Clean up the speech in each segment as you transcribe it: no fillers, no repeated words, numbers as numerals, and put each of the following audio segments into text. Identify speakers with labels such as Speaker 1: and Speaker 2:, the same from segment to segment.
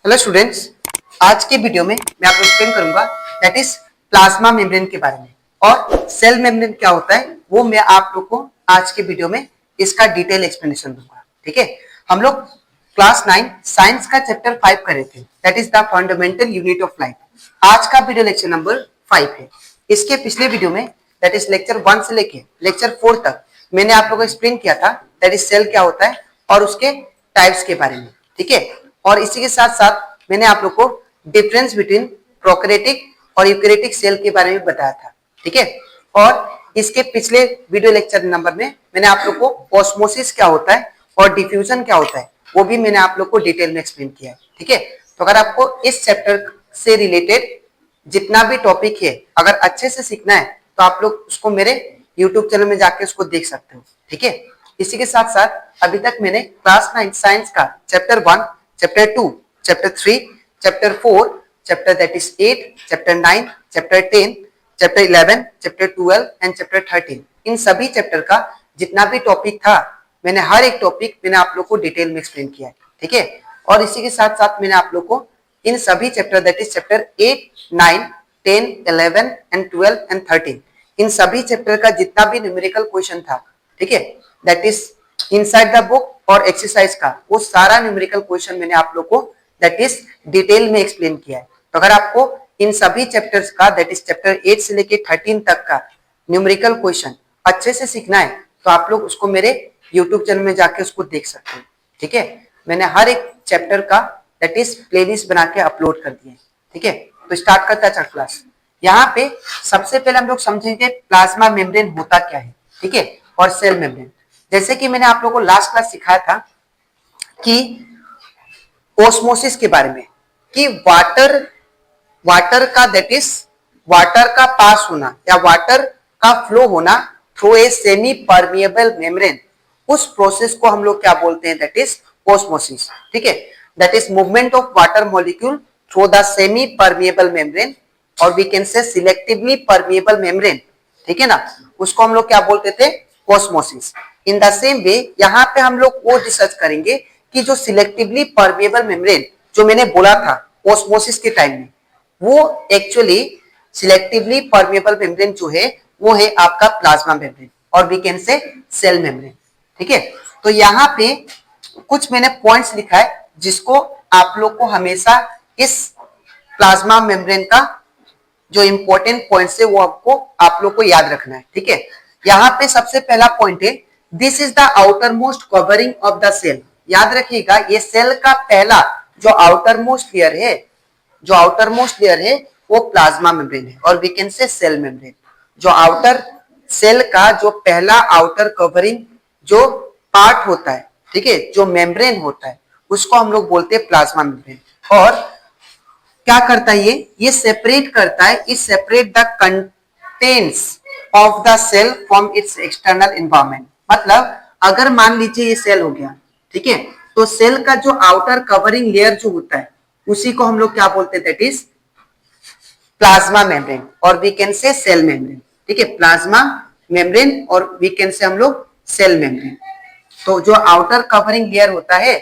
Speaker 1: Hello students, आज के video में मैं आपको एक्सप्लेन करूंगा दैट इज प्लाज्मा मेम्ब्रेन के बारे में और सेल मेम्ब्रेन क्या होता है वो मैं आप लोग को आज के वीडियो में इसका डिटेल एक्सप्लेनेशन दूंगा। ठीक है, हम लोग क्लास 9 साइंस का चैप्टर 5 कर रहे थे that is the fundamental unit of life. आज का वीडियो लेक्चर नंबर 5 है। इसके पिछले वीडियो में दैट इज लेक्चर 1 से लेके लेक्चर 4 तक मैंने आप लोगों को एक्सप्लेन किया था दैट इज सेल क्या होता है और उसके टाइप्स के बारे में। ठीक है, और इसी के साथ साथ मैंने आप लोग को डिफरेंस बिटवीन प्रोकैरियोटिक और यूकैरियोटिक सेल के बारे में बताया था। ठीक है, और इसके पिछले वीडियो लेक्चर नंबर में मैंने आप लोग को ऑस्मोसिस क्या होता है और डिफ्यूजन क्या होता है वो भी मैंने आप लोग को डिटेल में एक्सप्लेन किया है। ठीक है, तो अगर आपको इस चैप्टर से रिलेटेड जितना भी टॉपिक है अगर अच्छे से सीखना है तो आप लोग उसको मेरे यूट्यूब चैनल में जाके उसको देख सकते हो। ठीक है, इसी के साथ साथ अभी तक मैंने क्लास 9 साइंस का chapter 1, chapter 2, chapter 3, chapter 4, chapter that is 8, chapter 9, chapter 10, chapter 11, chapter 12 and chapter 13 इन सभी चैप्टर का जितना भी टॉपिक था मैंने हर एक टॉपिक मैंने आप लोग को डिटेल में एक्सप्लेन किया है। ठीक है, और इसी के साथ साथ मैंने आप लोग को इन सभी chapter that is chapter 8, 9, 10, 11 and 12 and 13 इन सभी चैप्टर का जितना भी न्यूमेरिकल क्वेश्चन था, ठीक है, that is inside the book और एक्सरसाइज का वो सारा न्यूमेरिकल क्वेश्चन मैंने आप लोग को दैट इज डिटेल में एक्सप्लेन किया है। तो अगर आपको इन सभी चैप्टर्स का दैट इज चैप्टर 8 से लेके 13 तक का न्यूमेरिकल क्वेश्चन अच्छे से सीखना है तो आप लोग उसको मेरे यूट्यूब चैनल में जाके उसको देख सकते हैं। ठीक है, मैंने हर एक चैप्टर का दैट इज प्लेलिस्ट बना के अपलोड कर दिए। ठीक है, तो स्टार्ट करता है क्लास। यहाँ पे सबसे पहले हम लोग समझेंगे प्लाज्मा मेम्ब्रेन होता क्या है। ठीक है, और सेल मेम्ब्रेन जैसे कि मैंने आप लोगों को लास्ट क्लास सिखाया था कि ओस्मोसिस के बारे में कि वाटर का दैट इज वाटर का पास होना या वाटर का फ्लो होना through a semi permeable membrane, उस प्रोसेस को हम लोग क्या बोलते हैं दैट इज ओस्मोसिस। ठीक है, that is movement of water molecule through the semi permeable membrane और we can say selectively permeable membrane. ठीक है ना, उसको हम लोग क्या बोलते थे osmosis. In the same way यहाँ पे हम लोग वो रिसर्च करेंगे कि जो सिलेक्टिवली परमिएबल मेम्ब्रेन जो मैंने बोला था ओस्मोसिस के टाइम में वो एक्चुअली सिलेक्टिवली परमिएबल मेम्ब्रेन जो है वो है आपका प्लाज्मा मेम्ब्रेन और we can say cell membrane. ठीक है, तो यहाँ पे कुछ मैंने पॉइंट्स लिखा है जिसको आप लोग को हमेशा इस प्लाज्मा मेम्ब्रेन का जो इंपॉर्टेंट पॉइंट्स है वो आपको आप लोग को याद रखना है। ठीक है, यहाँ पे सबसे पहला पॉइंट है this is the outermost covering of the cell. याद रखिएगा ये सेल का पहला जो आउटर मोस्ट लेयर है, जो आउटर मोस्ट लेयर है वो प्लाज्मा मेम्ब्रेन है और we can say cell membrane. जो आउटर सेल का जो पहला आउटर कवरिंग जो पार्ट होता है, ठीक है, जो मेम्ब्रेन होता है उसको हम लोग बोलते हैं प्लाज्मा मेम्ब्रेन। और क्या करता है ये सेपरेट करता है, it separate the contents of the cell from its external environment. मतलब अगर मान लीजिए ये सेल हो गया, ठीक है, तो सेल का जो आउटर कवरिंग लेयर जो होता है उसी को हम लोग क्या बोलते हैं दैट इज प्लाज्मा मेम्ब्रेन और we can say cell membrane. ठीक है, प्लाज्मा मेम्ब्रेन और वी कैन से हम लोग सेल मेम्ब्रेन। तो जो आउटर कवरिंग लेयर होता है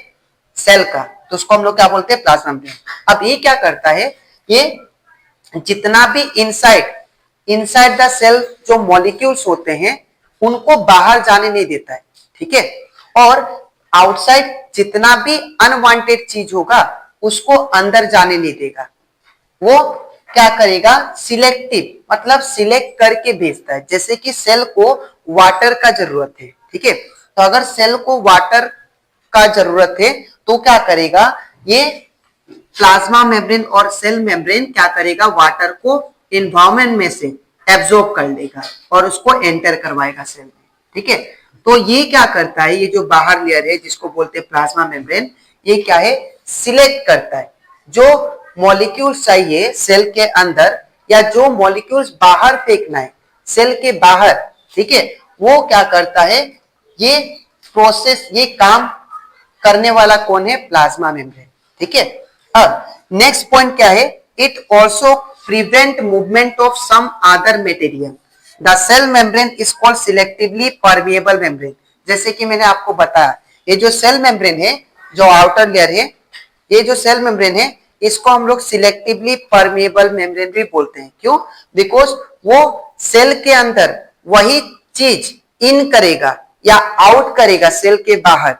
Speaker 1: सेल का तो उसको हम लोग क्या बोलते हैं प्लाज्मा मेम्ब्रेन। अब ये क्या करता है, ये जितना भी इनसाइड द सेल जो मॉलिक्यूल्स होते हैं उनको बाहर जाने नहीं देता है। ठीक है, और आउटसाइड जितना भी अनवांटेड चीज होगा उसको अंदर जाने नहीं देगा। वो क्या करेगा सिलेक्टिव मतलब सिलेक्ट करके भेजता है। जैसे कि सेल को वाटर का जरूरत है, ठीक है, तो अगर सेल को वाटर का जरूरत है तो क्या करेगा ये प्लाज्मा मेम्ब्रेन और सेल मेम्ब्रेन क्या करेगा वाटर को एनवायरनमेंट में से एब्जॉर्ब कर लेगा और उसको एंटर करवाएगा सेल में। ठीक है, तो ये क्या करता है, ये जो बाहर लेयर है जिसको बोलते हैं प्लाज्मा मेम्ब्रेन, ये क्या है सिलेक्ट करता है जो मॉलिक्यूल्स चाहिए सेल के अंदर या जो मॉलिक्यूल्स बाहर फेंकना है सेल के बाहर। ठीक है, वो क्या करता है ये प्रोसेस ये काम करने वाला कौन है प्लाज्मा मेम्ब्रेन। ठीक है, अब नेक्स्ट पॉइंट क्या है, it also prevent movement of some other material. The cell membrane is called selectively permeable membrane. जैसे कि मैंने आपको बताया ये जो सेल मेम्ब्रेन है जो आउटर लेयर है ये जो सेल मेम्ब्रेन है इसको हम लोग सिलेक्टिवली परमेएबल मेम्ब्रेन भी बोलते हैं। क्यों? बिकॉज वो सेल के अंदर वही चीज इन करेगा या आउट करेगा सेल के बाहर,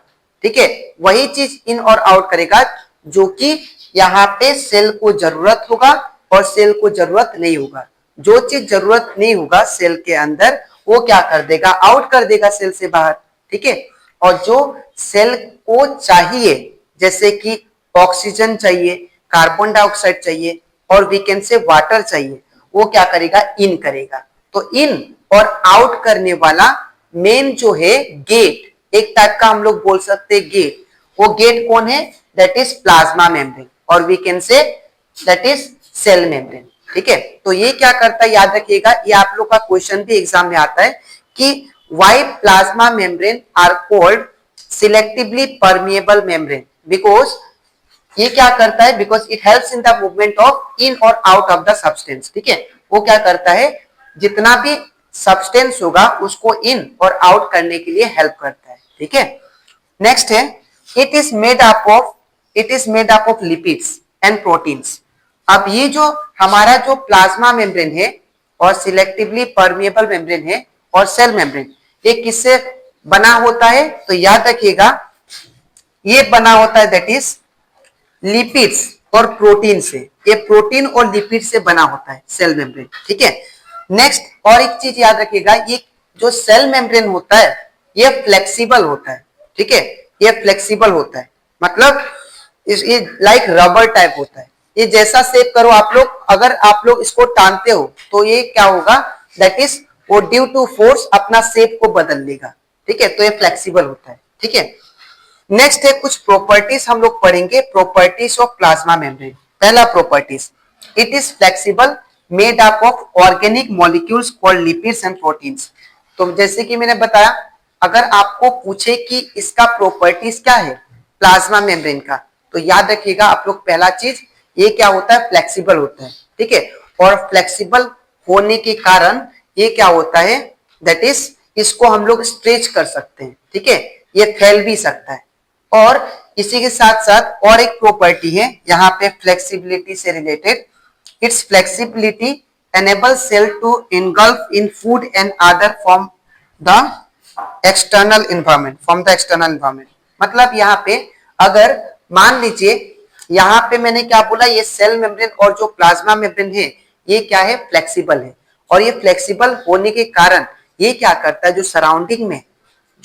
Speaker 1: ठीक है, वही चीज इन और आउट करेगा जो कि यहाँ पे सेल को जरूरत होगा और सेल को जरूरत नहीं होगा। जो चीज जरूरत नहीं होगा सेल के अंदर वो क्या कर देगा, आउट कर देगा सेल से बाहर, ठीक है। और जो सेल को चाहिए जैसे कि ऑक्सीजन चाहिए, कार्बन डाइऑक्साइड चाहिए और वी कैन से वाटर चाहिए, वो क्या करेगा, इन करेगा। तो इन और आउट करने वाला मेन जो है गेट, एक टाइप का हम लोग बोल सकते हैं गेट, वो गेट कौन है, दैट इज प्लाज्मा मेम्ब्रेन और we can say that is cell membrane, ठीक है। तो ये क्या करता है, याद रखिएगा, ये आप लोग का क्वेश्चन भी एग्जाम में आता है कि why plasma membrane are called selectively permeable membrane, because ये क्या करता है, because it helps in the movement of in और आउट ऑफ द सब्सटेंस, ठीक है। वो क्या करता है, जितना भी सब्सटेंस होगा उसको इन और आउट करने के लिए हेल्प करता है, ठीक है। नेक्स्ट है it is made up of lipids and proteins. अब ये जो हमारा जो प्लाज्मा मेम्ब्रेन है और सिलेक्टिवली परमेएबल मेम्ब्रेन है और सेल मेम्ब्रेन, ये किससे बना होता है, तो याद रखिएगा ये बना होता है दैट इज लिपिड्स और प्रोटीन से। ये प्रोटीन और लिपिड से बना होता है सेल मेम्ब्रेन, ठीक है। नेक्स्ट और एक चीज याद रखिएगा, ये जो सेल मेम्ब्रेन होता है ये फ्लेक्सिबल होता है, ठीक है। ये फ्लेक्सिबल होता है मतलब ये लाइक रबर टाइप होता है। ये जैसा शेप करो आप लोग, अगर आप लोग इसको टानते हो तो ये क्या होगा, दैट इज वो ड्यू टू फोर्स अपना शेप को बदल लेगा, ठीक है। तो ये फ्लेक्सिबल होता है, ठीक है। नेक्स्ट है कुछ प्रॉपर्टीज हम लोग पढ़ेंगे, प्रॉपर्टीज ऑफ प्लाज्मा मेम्ब्रेन। पहला properties, it is flexible made up of organic molecules called lipids and proteins. तो जैसे कि मैंने बताया, अगर आपको पूछे कि इसका प्रॉपर्टीज क्या है प्लाज्मा मेम्ब्रेन का, तो याद रखिएगा आप लोग पहला चीज ये क्या होता है, फ्लेक्सिबल होता है, ठीक है। और फ्लेक्सिबल होने के कारण ये क्या होता है, दैट इज इसको हम लोग स्ट्रेच कर सकते हैं, ठीक है, ये फैल भी सकता है। और इसी के साथ साथ और एक प्रॉपर्टी है यहाँ पे फ्लेक्सिबिलिटी से related, it's flexibility enable cell to engulf in food and other from the external environment। मतलब यहाँ पे अगर मान लीजिए यहाँ पे मैंने क्या बोला, ये सेल मेम्ब्रेन और जो प्लाज्मा मेम्ब्रेन है ये क्या है, फ्लेक्सिबल है। और ये फ्लेक्सिबल होने के कारण ये क्या करता है, जो सराउंडिंग में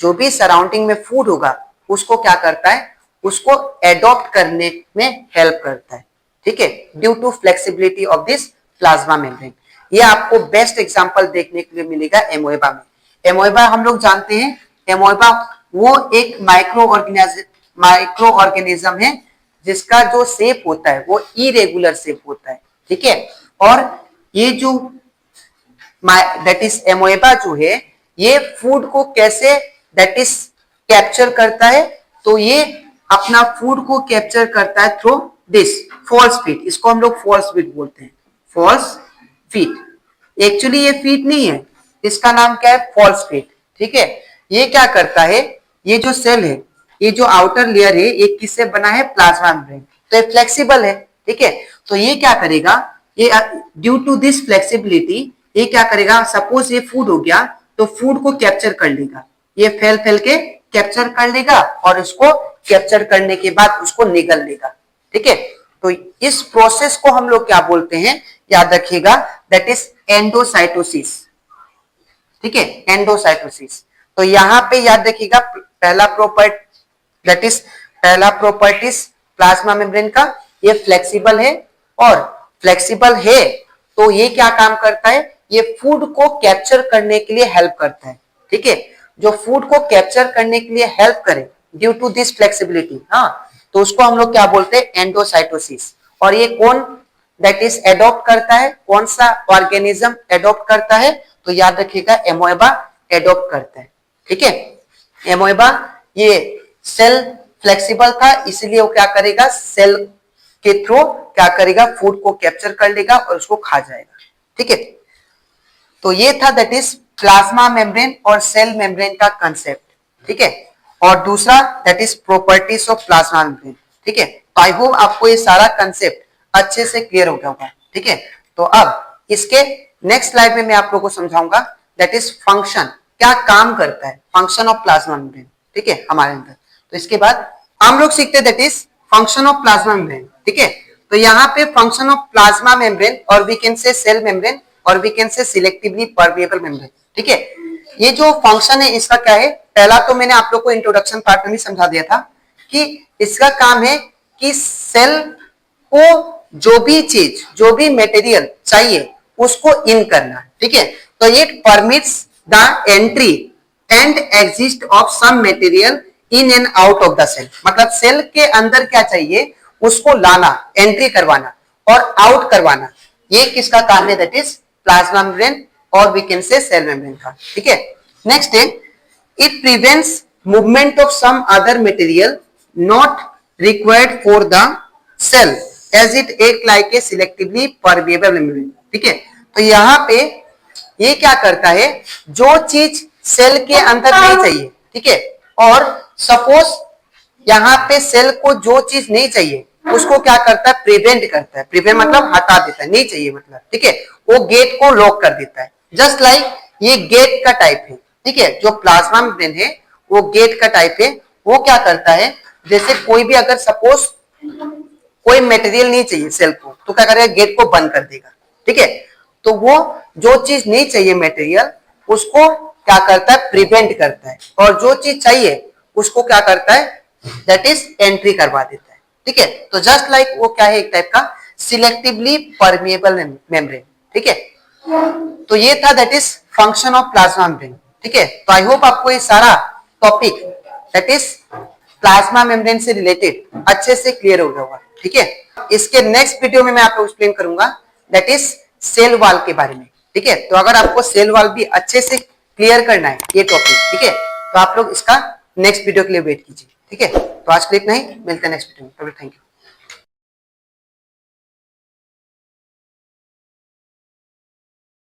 Speaker 1: जो भी सराउंडिंग में फूड होगा उसको क्या करता है, उसको एडॉप्ट करने में हेल्प करता है, ठीक है, due to flexibility of this plasma membrane. ये आपको बेस्ट एग्जांपल देखने के लिए मिलेगा एमोएबा में। एमोएबा हम लोग जानते हैं, एमोएबा वो एक माइक्रो ऑर्गेनिज्म है जिसका जो शेप होता है वो इरेगुलर शेप होता है, ठीक है। और ये जो दैट इज एमोएबा जो है ये फूड को कैसे दैट इज कैप्चर करता है, तो ये अपना फूड को कैप्चर करता है थ्रू दिस फॉल्स फीट। इसको हम लोग फॉल्स फीट बोलते हैं, फॉल्स फीट। एक्चुअली ये फीट नहीं है, इसका नाम क्या है, फॉल्स फीट, ठीक है। ये क्या करता है, ये जो सेल है, ये जो आउटर लेयर है, ये किससे बना है, प्लाज्मा मेम्ब्रेन। तो ये फ्लेक्सिबल है, ठीक है। तो ये क्या करेगा, ये ड्यू टू दिस फ्लेक्सिबिलिटी ये क्या करेगा, सपोज ये फूड हो गया तो फूड को कैप्चर कर लेगा, ये फैल फैल के कैप्चर कर लेगा और उसको कैप्चर करने के बाद उसको निगल लेगा, ठीक है। तो इस प्रोसेस को हम लोग क्या बोलते हैं, याद रखिएगा, दैट इज एंडोसाइटोसिस, ठीक है, एंडोसाइटोसिस। तो यहाँ पे याद रखिएगा पहला प्रॉपर्टीज प्लाज्मा मेम्ब्रेन का, ये फ्लेक्सिबल है। और फ्लेक्सिबल है तो ये क्या काम करता है, ये फूड को कैप्चर करने के लिए हेल्प करता है, ठीक है। जो फूड को कैप्चर करने के लिए हेल्प करे ड्यू टू दिस फ्लेक्सिबिलिटी, हाँ, तो उसको हम लोग क्या बोलते हैं, एंडोसाइटोसिस। और ये कौन दैट इज एडॉप्ट करता है, कौन सा ऑर्गेनिज्म एडॉप्ट करता है, तो याद रखिएगा एमोएबा एडॉप्ट करता है, ठीक है। एमोएबा ये सेल फ्लेक्सिबल था इसलिए वो क्या करेगा, सेल के थ्रू क्या करेगा, फूड को कैप्चर कर लेगा और उसको खा जाएगा, ठीक है। तो ये था दैट इज प्लाज्मा मेम्ब्रेन और सेल मेम्ब्रेन का कंसेप्ट, ठीक है। और दूसरा that is properties of plasma membrane, ठीक है। तो आई होप आपको ये सारा कंसेप्ट अच्छे से क्लियर हो गया होगा। ठीक है, तो अब इसके नेक्स्ट स्लाइड में मैं आप लोगों को समझाऊंगा दैट इज फंक्शन, क्या काम करता है फंक्शन ऑफ प्लाज्मा मेम्ब्रेन। ठीक है, हमारे अंदर। तो इसके बाद हम लोग सीखते हैं that is function of plasma membrane. ठीक है, तो यहाँ पे फंक्शन ऑफ प्लाज्मा मेम्ब्रेन और we can say cell membrane और we can say selectively permeable membrane. ठीक है, ये जो फंक्शन है इसका क्या है, पहला तो मैंने आप लोग को इंट्रोडक्शन पार्ट में भी समझा दिया था कि इसका काम है कि सेल को जो भी चीज, जो भी मटेरियल चाहिए उसको इन करना। ठीक है, तो ये permits the entry and exist of some material in and out of the cell. मतलब सेल के अंदर क्या चाहिए उसको लाना, एंट्री करवाना और आउट करवाना, ये किसका काम है, दैट इज प्लाज्मा मेम्ब्रेन और we can say cell membrane का। ठीक है, नेक्स्ट है it prevents movement of some other material not required for the cell as it act like a selectively permeable membrane. ठीक है, तो यहाँ पे ये क्या करता है, जो चीज सेल के अंदर नहीं चाहिए, ठीक है, और सपोज यहाँ पे सेल को जो चीज नहीं चाहिए उसको क्या करता है, प्रिवेंट करता है। प्रिवेंट मतलब हटा देता है, नहीं चाहिए मतलब। ठीक है, वो गेट को लॉक कर देता है। जस्ट लाइक ये गेट का टाइप है। ठीक है, जो प्लाज्मा मेम्ब्रेन है वो गेट का टाइप है। वो क्या करता है, जैसे कोई भी अगर सपोज कोई मटेरियल नहीं चाहिए सेल को, तो क्या करेगा, गेट को बंद कर देगा। ठीक है, तो वो जो चीज नहीं चाहिए मटेरियल उसको क्या करता है, प्रिवेंट करता है, और जो चीज चाहिए उसको क्या करता है, दैट इज एंट्री करवा देता है। ठीक है, तो जस्ट लाइक वो क्या है, एक टाइप का सिलेक्टिवली परमेएबल मेम्ब्रेन। ठीक है, तो ये था that is function of plasma membrane. ठीक है, तो आई होप आपको ये सारा topic that is plasma membrane से रिलेटेड अच्छे से क्लियर हो गया होगा। ठीक है, इसके नेक्स्ट वीडियो में मैं आपको एक्सप्लेन करूंगा दैट इज सेल वॉल के बारे में। ठीक है, तो अगर आपको सेल वॉल भी अच्छे से क्लियर करना है ये टॉपिक, ठीक है, तो आप लोग इसका नेक्स्ट वीडियो के लिए वेट कीजिए। ठीक है, तो आज के लिए इतना ही, मिलते हैं नेक्स्ट वीडियो में। Thank you.